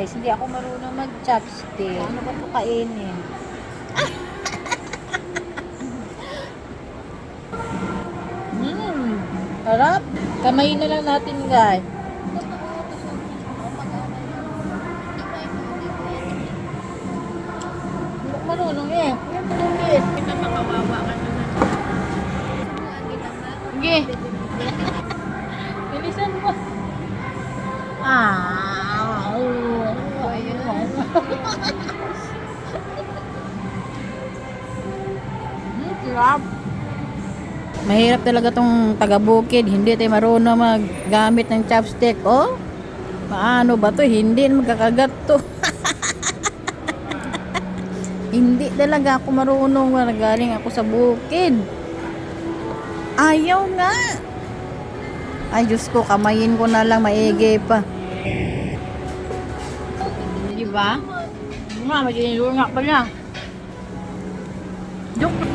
guys, hindi ako marunong mag-chopstick. Ano ba ito kainin? Sarap. Kamayin na lang natin, guys. Hindi ako marunong eh. Tubig. Napakawawa ka naman. Sige. Bilisan mo. Ayun. Sarap. Mahirap talaga tong taga-bukid. Hindi tayo marunong maggamit ng chopstick. Oh, paano ba to? Hindi magkakagat to. Hindi talaga ako marunong. Galing ako sa bukid. Ayaw nga. Ay, Diyos ko, kamayin ko na lang, maigi pa. Di ba? Nga, maginilunga pa niya. Joke.